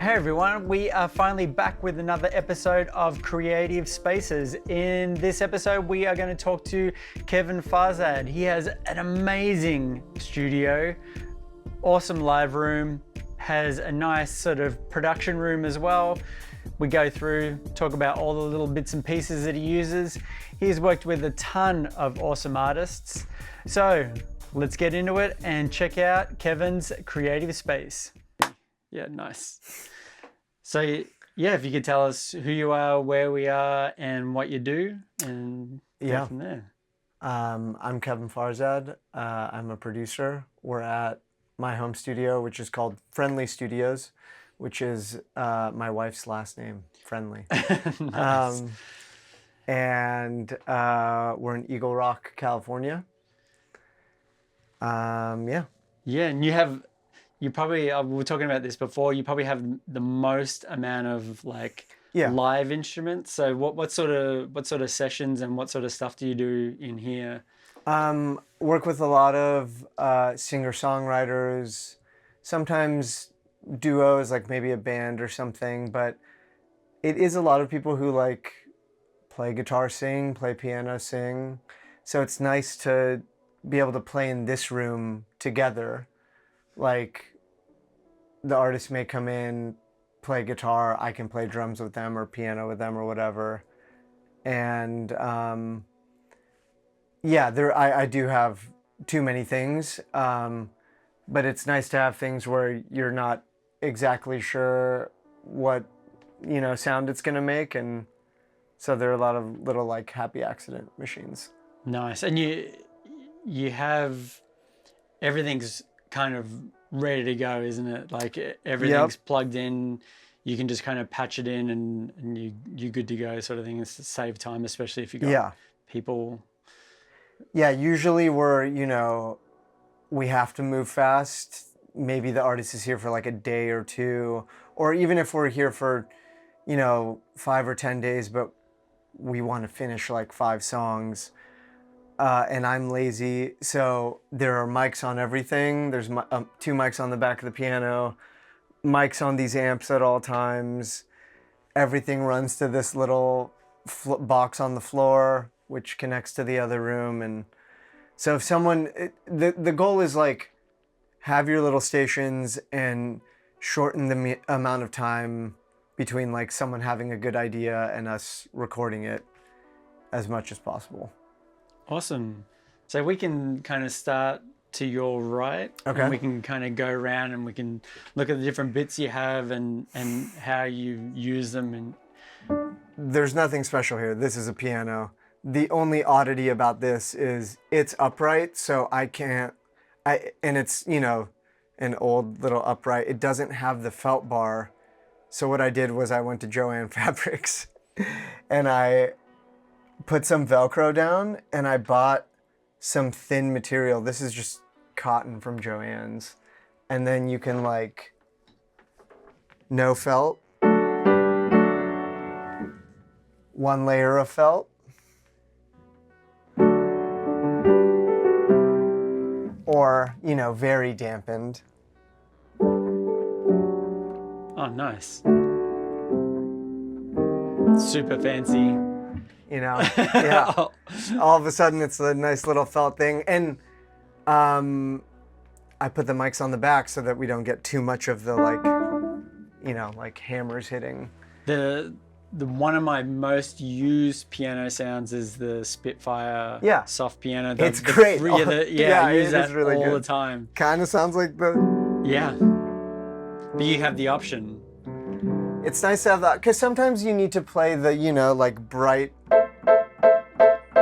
Hey everyone, we are finally back with another episode of Creative Spaces. In this episode, we are going to talk to Kevin Farzad. He has an amazing studio, awesome live room, has a nice sort of production room as well. We go through, talk about all the little bits and pieces that he uses. He's worked with a ton of awesome artists. So let's get into it and check out Kevin's Creative Space. Yeah, nice. So yeah, if you could tell us who you are, where we are, and what you do, and go from there. I'm Kevin Farzad. I'm a producer. We're at my home studio, which is called Friendly Studios, which is my wife's last name, Friendly. Nice. And we're in Eagle Rock, California. Yeah, and you probably, we were talking about this before, you probably have the most amount of live instruments. So what sort of sessions and what sort of stuff do you do in here? Work with a lot of singer-songwriters, sometimes duos, like maybe a band or something, but it is a lot of people who like play guitar, sing, play piano, sing. So it's nice to be able to play in this room together. Like, the artist may come in, play guitar, I can play drums with them or piano with them or whatever. And I do have too many things, but it's nice to have things where you're not exactly sure what, sound it's gonna make. And so there are a lot of little like happy accident machines. Nice. And you have, everything's kind of ready to go, isn't it? Like everything's plugged in, you can just kind of patch it in and you're good to go, sort of thing. It's to save time, especially if you got people. Yeah, usually we have to move fast. Maybe the artist is here for like a day or two, or even if we're here for 5 or 10 days, but we want to finish like 5 songs. And I'm lazy, so there are mics on everything. There's 2 mics on the back of the piano, mics on these amps at all times. Everything runs to this little box on the floor, which connects to the other room. And so if someone, the goal is like, have your little stations and shorten the amount of time between like someone having a good idea and us recording it as much as possible. Awesome. So we can kind of start to your right. Okay. And we can kind of go around and we can look at the different bits you have and how you use them. And there's nothing special here. This is a piano. The only oddity about this is it's upright, so and it's, an old little upright. It doesn't have the felt bar. So what I did was I went to Joann Fabrics and I put some Velcro down and I bought some thin material. This is just cotton from Joann's. And then you can like, no felt, 1 layer of felt, or, very dampened. oh, nice. Super fancy. Yeah. All of a sudden it's a nice little felt thing. And I put the mics on the back so that we don't get too much of the like hammers hitting. The one of my most used piano sounds is the Spitfire soft piano. It's great. I use that really all good. the time. Kind of sounds like the... Yeah. But you have the option. It's nice to have that, because sometimes you need to play the, like bright...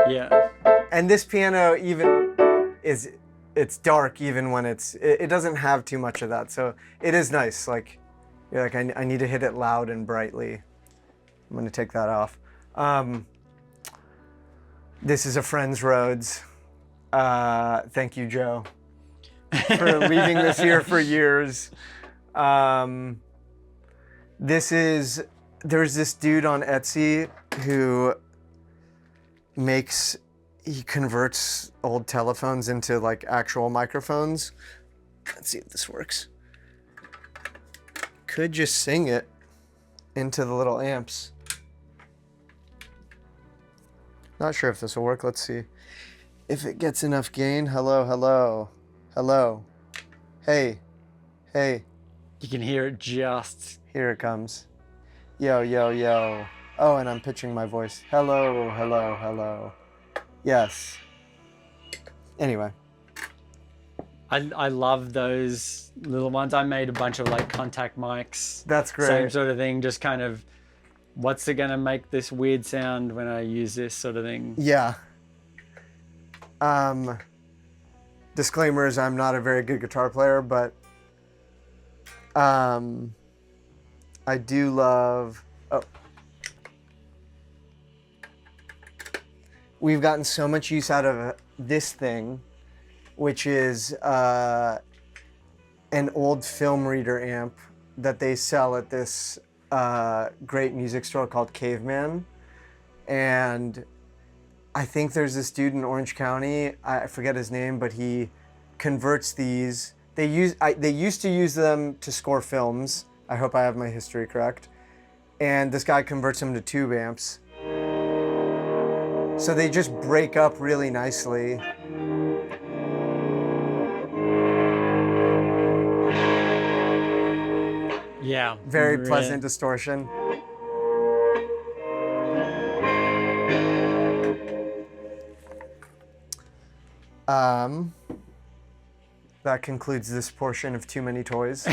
Yeah. And this piano even it's dark even when it doesn't have too much of that. So it is nice. Like, you're like, I need to hit it loud and brightly. I'm going to take that off. This is a friend's Rhodes. Thank you, Joe, for leaving this here for years. There's this dude on Etsy who he converts old telephones into like actual microphones. Let's see if this works. could just sing it into the little amps. Not sure if this will work. Let's see. If it gets enough gain. Hello, hello, hello. Hey, hey. You can hear it just. Here it comes. Yo, yo, yo. Oh, and I'm pitching my voice. Hello, hello, hello. Yes. Anyway. I love those little ones. I made a bunch of like contact mics. That's great. Same sort of thing. Just kind of, what's it gonna make this weird sound when I use this sort of thing? Yeah. Disclaimer is I'm not a very good guitar player, but I do love. Oh. We've gotten so much use out of this thing, which is an old film reader amp that they sell at this great music store called Caveman. And I think there's this dude in Orange County, I forget his name, but he converts these. They used to use them to score films. I hope I have my history correct. And this guy converts them to tube amps. So they just break up really nicely. Yeah. Very pleasant distortion. That concludes this portion of Too Many Toys.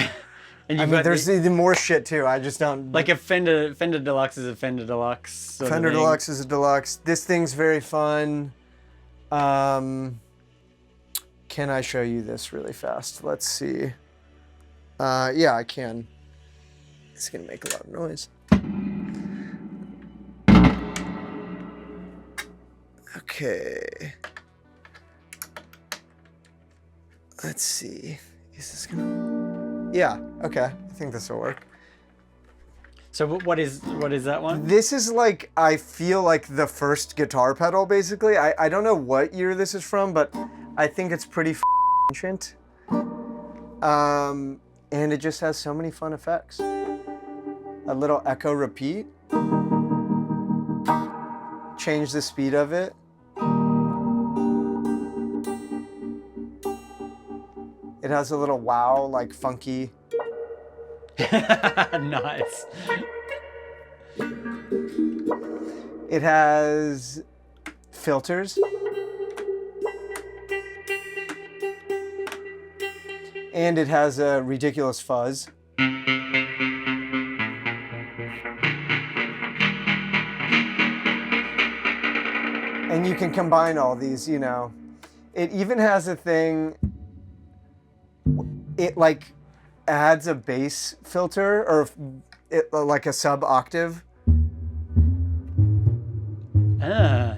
And I mean, there's even more shit too. I just don't. Like a Fender Deluxe is a Fender Deluxe. Sort Fender of thing. Deluxe is a Deluxe. This thing's very fun. Can I show you this really fast? Let's see. Yeah, I can. It's gonna make a lot of noise. Okay. Let's see. Is this gonna? Yeah. Okay. I think this will work. So what is that one? This is like, I feel like the first guitar pedal, basically. I don't know what year this is from, but I think it's pretty ancient. And it just has so many fun effects. A little echo repeat. Change the speed of it. It has a little wow, like funky. Nice. It has filters. And it has a ridiculous fuzz. And you can combine all these, you know. It even has a thing, it like adds a bass filter or it, like a sub octave. Ah.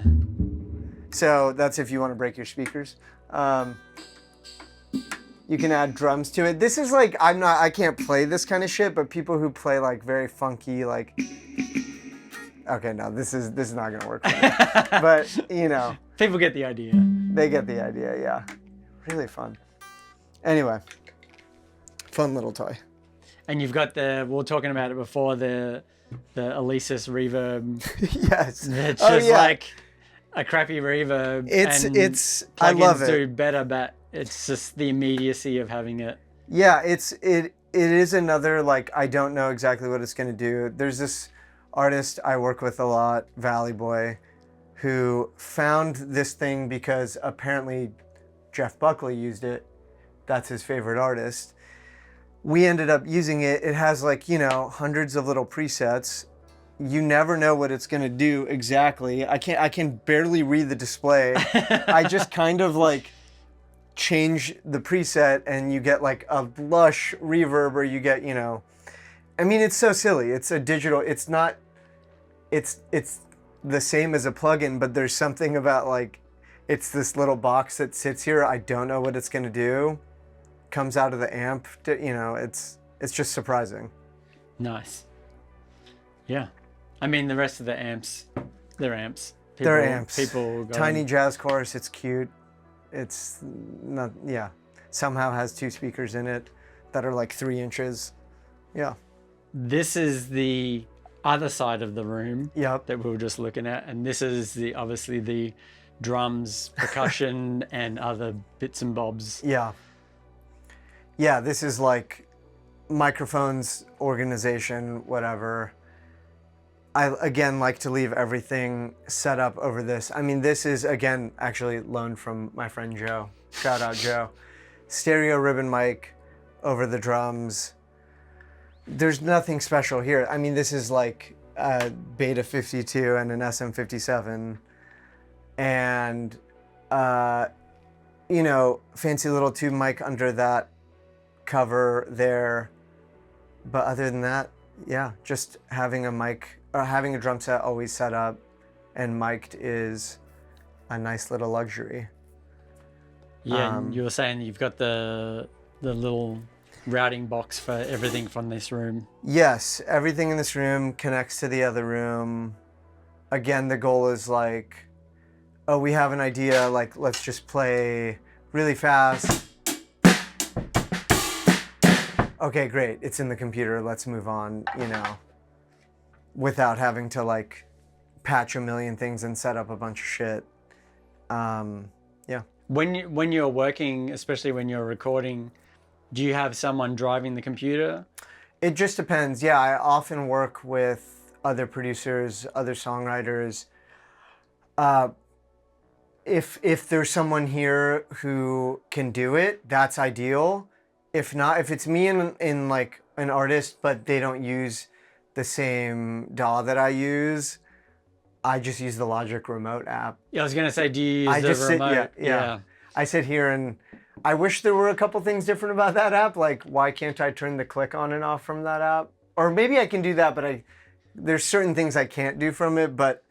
So that's if you want to break your speakers. You can add drums to it. This is like, I can't play this kind of shit, but people who play like very funky, like, okay, no, this is not gonna work for me. But you know. People get the idea. They get the idea, yeah. Really fun. Anyway, fun little toy. And you've got we were talking about it before, the Alesis reverb. Yes. It's just like a crappy reverb. It's I love it. do better, but it's just the immediacy of having it. Yeah, it is another, like, I don't know exactly what it's gonna do. There's this artist I work with a lot, Valley Boy, who found this thing because apparently Jeff Buckley used it. That's his favorite artist. We ended up using it. It has, like, you know, hundreds of little presets. You never know what it's gonna do exactly. I can barely read the display. I just kind of like change the preset and you get like a lush reverb, or you get, you know, I mean, it's so silly. It's a digital, it's not, it's the same as a plugin, but there's something about, like, it's this little box that sits here. I don't know what it's gonna do. Comes out of the amp, you know, it's just surprising. Nice. Yeah. I mean, the rest of the amps, they're amps. They're amps. People go Tiny jazz chorus, it's cute. It's not, yeah. Somehow has two speakers in it that are like 3 inches. Yeah. this is the other side of the room Yep. that we were just looking at, and this is obviously the drums, percussion, and other bits and bobs. Yeah. Yeah, this is like microphones, organization, whatever. I, again, like to leave everything set up over this. I mean, this is, again, actually loaned from my friend Joe. Shout out, Joe. Stereo ribbon mic over the drums. There's nothing special here. I mean, this is like a Beta 52 and an SM57. And, you know, fancy little tube mic under that cover there. But other than that, yeah, just having a mic, or having a drum set always set up and mic'd is a nice little luxury. Yeah, and you were saying you've got the little routing box for everything from this room. Yes, everything in this room connects to the other room. Again, the goal is like, oh, we have an idea, like, let's just play really fast. Okay, great, it's in the computer, let's move on, you know, without having to like patch a million things and set up a bunch of shit. Yeah. When you're working, especially when you're recording, do you have someone driving the computer? It just depends. Yeah, I often work with other producers, other songwriters. If there's someone here who can do it, that's ideal. If not, if it's me and like an artist, but they don't use the same DAW that I use, I just use the Logic Remote app. Yeah, I was gonna say, do you use the remote? Yeah. I sit here and I wish there were a couple things different about that app. Like, why can't I turn the click on and off from that app? Or maybe I can do that, but there's certain things I can't do from it. But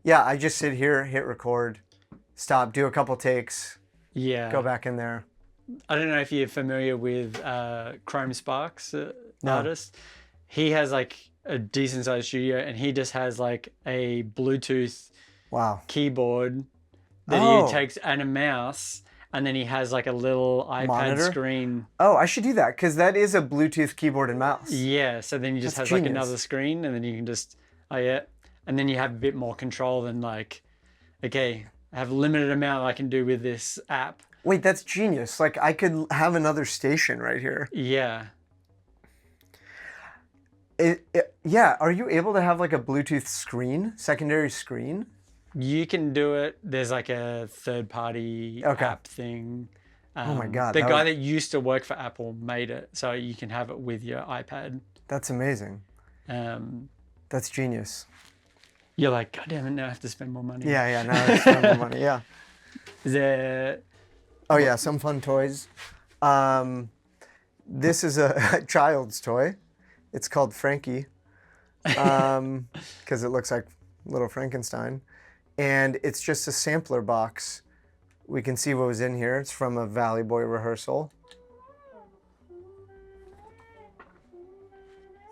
yeah, I just sit here, hit record, stop, do a couple takes, go back in there. I don't know if you're familiar with Chrome Sparks, No. artist. He has like a decent sized studio, and he just has like a Bluetooth keyboard that he takes, and a mouse, and then he has like a little iPad monitor? screen. Oh, I should do that, because that is a Bluetooth keyboard and mouse. Yeah, so then you just have like another screen, and then you can just, and then you have a bit more control than like, okay, I have a limited amount I can do with this app. Wait, that's genius. Like, I could have another station right here. Yeah. Yeah, are you able to have like a Bluetooth screen, secondary screen? You can do it. There's like a third-party app thing. Oh my God. The guy that used to work for Apple made it, so you can have it with your iPad. That's amazing. That's genius. You're like, God damn it, now I have to spend more money. Yeah, now I have to spend more money, yeah. Is there... Oh yeah, some fun toys. This is a child's toy. It's called Frankie, because it looks like little Frankenstein. And it's just a sampler box. We can see what was in here. It's from a Valley Boy rehearsal.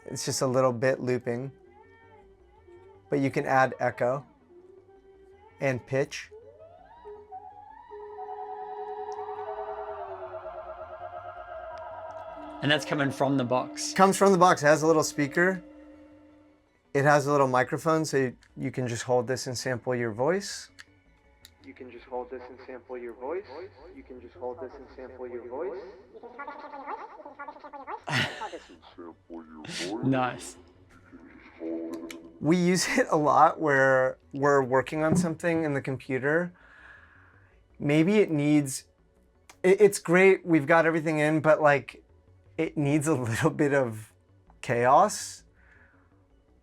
It's just a little bit looping. But you can add echo and pitch. And that's coming from the box. Comes from the box. It has a little speaker. It has a little microphone, so you can just hold this and sample your voice. You can just hold this and sample your voice. You can just hold this and sample your voice. Nice. We use it a lot where we're working on something in the computer. Maybe it needs... It's great, we've got everything in, but like, it needs a little bit of chaos.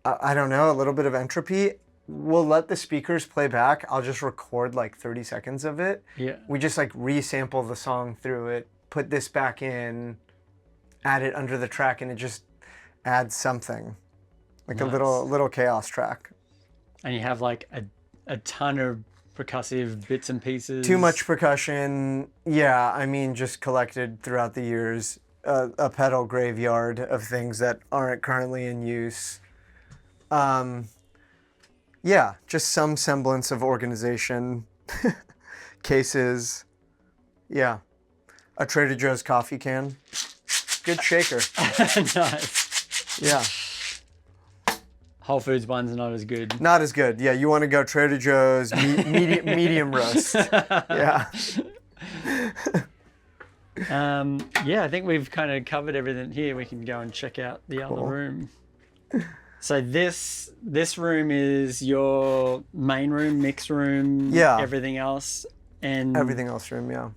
I don't know, a little bit of entropy. We'll let the speakers play back. I'll just record like 30 seconds of it. Yeah. We just like resample the song through it, put this back in, add it under the track, and it just adds something. Like a little chaos track. And you have like a ton of percussive bits and pieces. Too much percussion. Yeah, I mean, just collected throughout the years. A pedal graveyard of things that aren't currently in use. Yeah, just some semblance of organization. Cases. Yeah. A Trader Joe's coffee can. Good shaker. Nice. Yeah. Whole Foods ones are not as good. Not as good. Yeah, you want to go Trader Joe's medium roast. Yeah. Yeah, I think we've kind of covered everything here. We can go and check out the other room. So this room is your main room, mix room, everything else, and everything else room, yeah.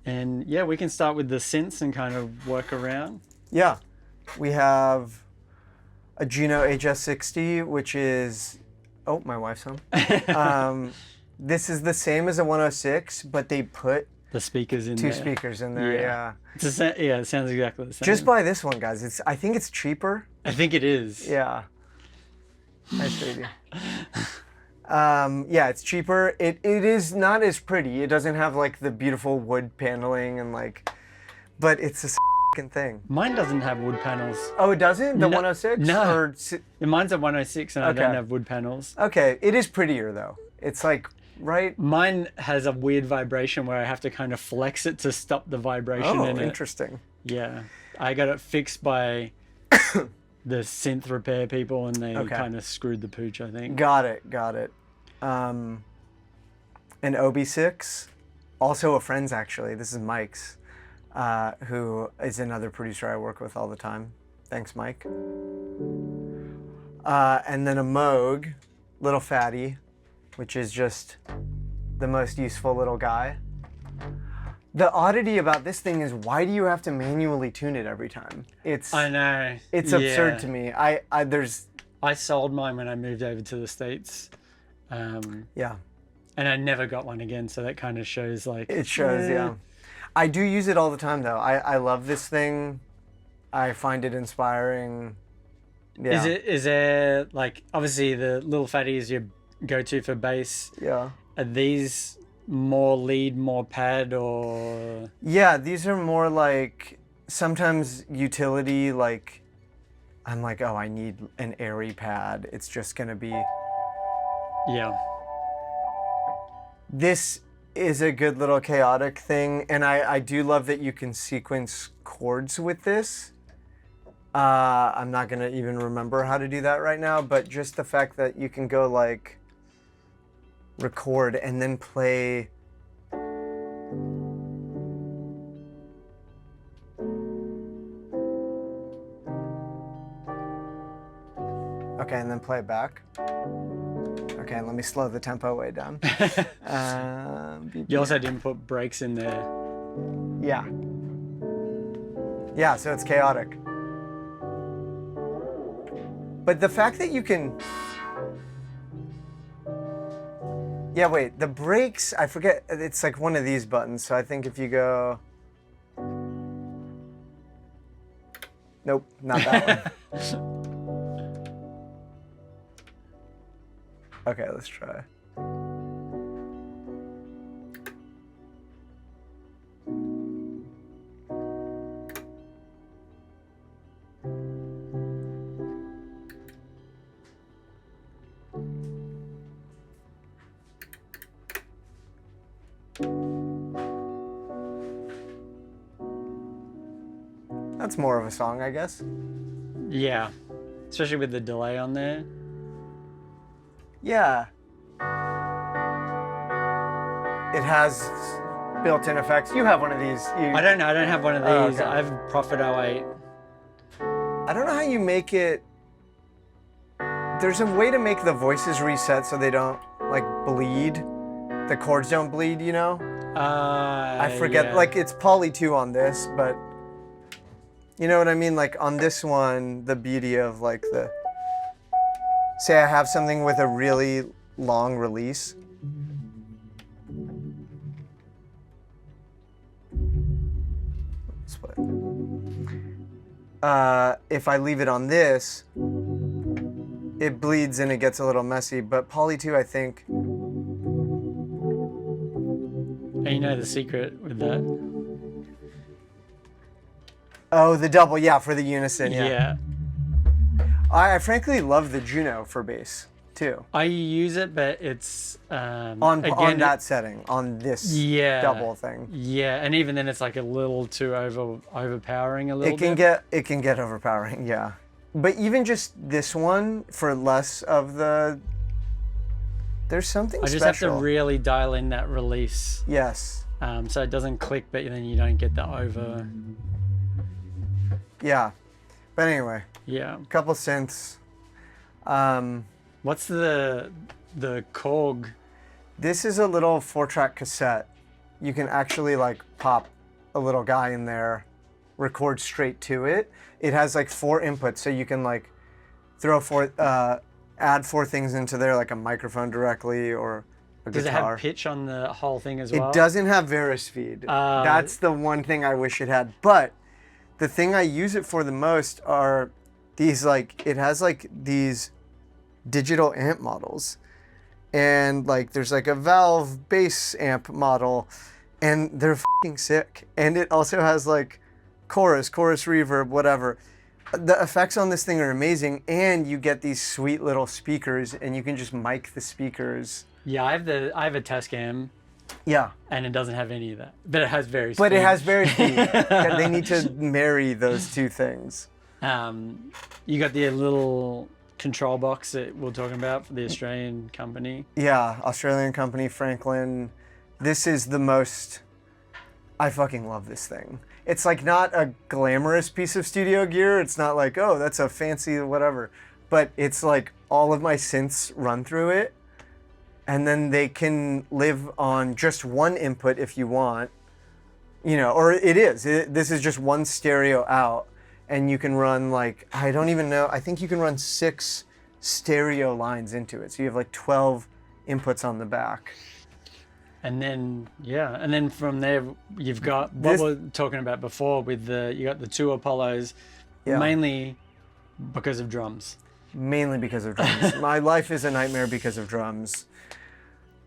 And yeah, we can start with the synths and kind of work around. Yeah, we have a Juno HS60, which is my wife's home. This is the same as a 106, but they put the speakers in two speakers in there. Yeah. It sounds exactly the same. Just buy this one, guys. I think it's cheaper. I think it is. Yeah. Nice baby. Yeah, it's cheaper. It is not as pretty. It doesn't have like the beautiful wood paneling and like, but it's a f***ing thing. Mine doesn't have wood panels. Oh, it doesn't? The 106? No. Mine's a 106 and I don't have wood panels. Okay, it is prettier though. It's like, right? Mine has a weird vibration where I have to kind of flex it to stop the vibration in it. Oh, interesting. Yeah. I got it fixed by the synth repair people and they kind of screwed the pooch, I think. Got it. An OB6, also a friend's actually. This is Mike's, who is another producer I work with all the time. Thanks, Mike. And then a Moog, little fatty, which is just the most useful little guy. The oddity about this thing is, why do you have to manually tune it every time? I know. It's absurd to me. I sold mine when I moved over to the States. Yeah. And I never got one again, so that kind of shows like... It shows, yeah. I do use it all the time though. I love this thing. I find it inspiring. Yeah. Is there like, obviously the little fatty is your go-to for bass. Yeah. Are these more lead, more pad, or? Yeah, these are more like sometimes utility. Like I'm like, oh, I need an airy pad. It's just gonna be. Yeah. This is a good little chaotic thing, and I do love that you can sequence chords with this. I'm not gonna even remember how to do that right now, but just the fact that you can go like record and then play and then play it back. Okay, let me slow the tempo way down. You also didn't put breaks in there. Yeah. Yeah, so it's chaotic. But the fact that you can... Yeah, wait, the breaks, I forget, it's like one of these buttons, so I think if you go... Nope, not that one. Okay, let's try. That's more of a song, I guess. Yeah, especially with the delay on there. Yeah. It has built-in effects. You have one of these. I don't know. I don't have one of these. I have Prophet 08. I don't know how you make it. There's a way to make the voices reset so they don't like bleed. The chords don't bleed, you know? I forget. Yeah. Like it's Poly 2 on this, but you know what I mean? Like on this one, the beauty of like the... Say I have something with a really long release. Split. If I leave it on this, it bleeds and it gets a little messy. But Poly 2, I think... And you know the secret with that? Oh, the double, yeah, for the unison, Yeah. I frankly love the Juno for bass too. I use it, but it's on that setting, on this double thing. Yeah, and even then, it's like a little too overpowering a little. It can get overpowering. Yeah, But even just this one for less of the, there's something I just special. have to really dial in that release. Yes. So it doesn't click, but then you don't get the over. Yeah. But anyway, Yeah. a couple synths. What's the Korg? This is a little 4-track cassette. You can actually like pop a little guy in there, record straight to it. It has like 4 inputs, so you can like throw add 4 things into there, like a microphone directly or a Does guitar. it have pitch on the whole thing as well? It doesn't have Varus feed. That's the one thing I wish it had. But the thing I use it for the most are these like, it has like these digital amp models. And like there's like a Valve bass amp model, and they're fucking sick. And it also has like chorus reverb, whatever. The effects on this thing are amazing, and you get these sweet little speakers, and you can just mic the speakers. Yeah, I have a Tascam, Yeah. and it doesn't have any of that, but it has very. But it has very speed. They need to marry those two things. You got the little control box that we're talking about for the Australian company. Yeah, Australian company, Franklin. This is the most, I fucking love this thing. It's like not a glamorous piece of studio gear. It's not like, oh, that's a fancy whatever. But it's like all of my synths run through it. And then they can live on just one input if you want. You know, or it is. This is just one stereo out. And you can run like, I don't even know, I think you can run 6 stereo lines into it. So you have like 12 inputs on the back. And then, yeah, and then from there, you've got what we were talking about before with you got the 2 Apollos, mainly because of drums. Mainly because of drums. My life is a nightmare because of drums.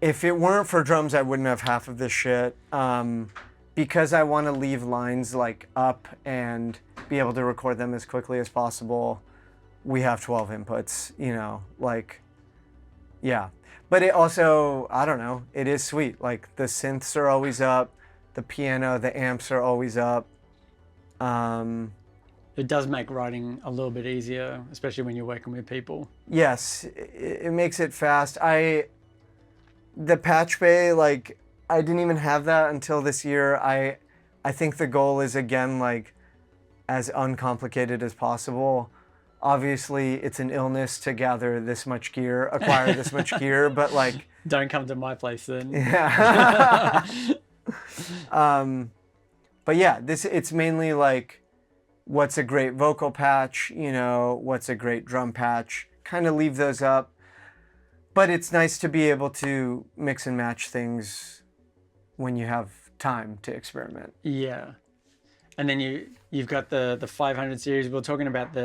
If it weren't for drums, I wouldn't have half of this shit. Because I want to leave lines like up and be able to record them as quickly as possible, we have 12 inputs, you know, like, yeah. But it also, I don't know, it is sweet. Like the synths are always up, the piano, the amps are always up. It does make writing a little bit easier, especially when you're working with people. Yes, it makes it fast. The patch bay, like, I didn't even have that until this year. I think the goal is, again, like, as uncomplicated as possible. Obviously, it's an illness to gather this much gear, acquire this much gear, but like... Don't come to my place then. Yeah. But yeah, it's mainly like, what's a great vocal patch, you know, what's a great drum patch, kind of leave those up. But it's nice to be able to mix and match things when you have time to experiment. Yeah. And then you've got the 500 series. We're talking about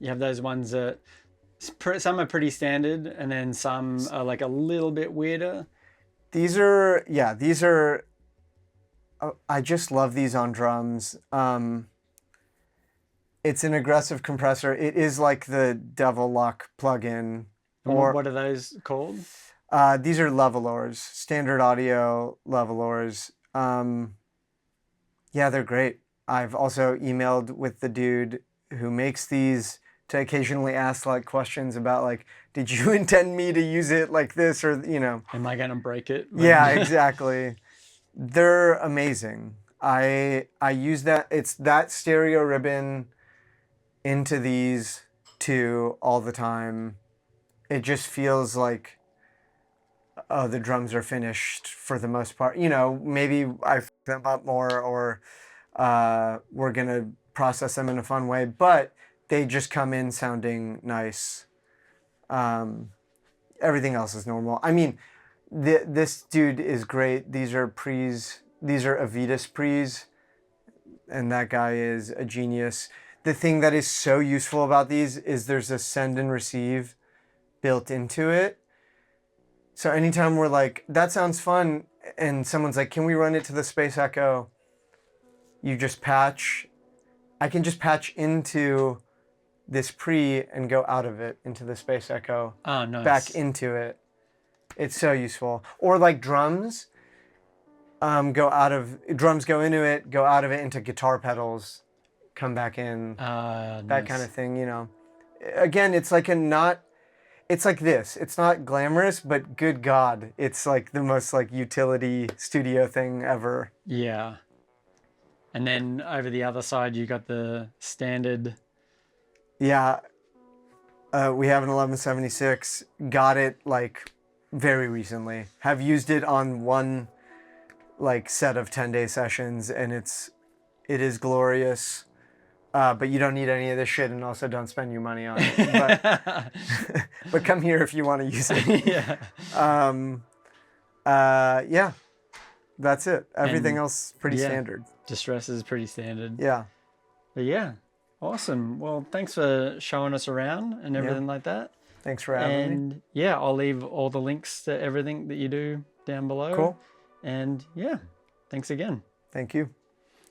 you have those ones that some are pretty standard, and then some are like a little bit weirder. These are, I just love these on drums. It's an aggressive compressor. It is like the Devil Lock plugin. Or what are those called? These are levelers, standard audio levelers. Yeah, they're great. I've also emailed with the dude who makes these to occasionally ask like questions about like, did you intend me to use it like this, or, you know? Am I gonna break it? Yeah, exactly. They're amazing. I use that. It's that stereo ribbon into these 2 all the time. It just feels like, oh, the drums are finished for the most part. You know, maybe I f them up more, or we're going to process them in a fun way, but they just come in sounding nice. Everything else is normal. I mean, this dude is great. These are pre's. These are Avitas pre's, and that guy is a genius. The thing that is so useful about these is there's a send and receive built into it. So anytime we're like, that sounds fun, and someone's like, can we run it to the Space Echo? You just patch. I can just patch into this pre and go out of it into the Space Echo. Oh, nice. Back into it. It's so useful. Or like drums, drums go into it, go out of it into guitar pedals, come back in. Nice. That kind of thing, you know. again, it's like it's like this. It's not glamorous, but good God, it's like the most like utility studio thing ever. Yeah. And then over the other side, you got the standard. Yeah. We have an 1176. Got it like very recently. Have used it on one like set of 10-day sessions, and it is glorious. But you don't need any of this shit, and also don't spend your money on it. But come here if you want to use it. Yeah. Yeah, that's it. Everything And, else pretty yeah. standard. Distress is pretty standard. Yeah. But yeah, awesome. Well, thanks for showing us around and everything like that. Thanks for having me. And yeah, I'll leave all the links to everything that you do down below. Cool. And yeah, thanks again. Thank you.